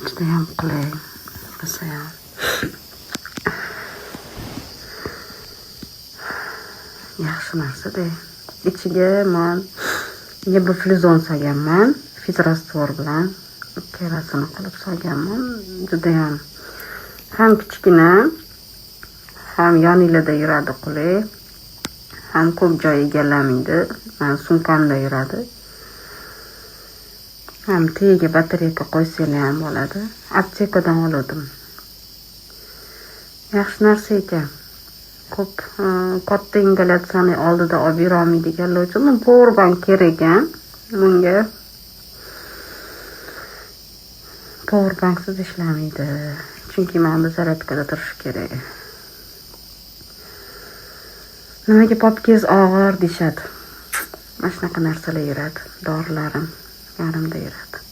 Judayam qulay bo'lsa ham. Yaxshi narsa-da. Ichiga men ibuprofen solganman, fitrastor bilan ikkalasini qilib solganman. Judayam ham kichkina, ham yonilada yuradi qulay, ham ko'p joy egallamaydi. Sumkamda yuradi. Ham tagiga batareyka qo'ysanglar ham bo'ladi. Aptekadan oldim. Yaxshi narsa ekan. Ko'p katta ingalyatsiyani oldida olib yura olmaydiganlar uchun powerbank kerak ekan. Bunga powerbanksiz ishlamaydi. Chunki mana zaryadkada turishi kerak. Nimaga popkez og'ir deyshadi. Mana shunaqa narsalar yuradi. Dorilarim yarimda yuradi.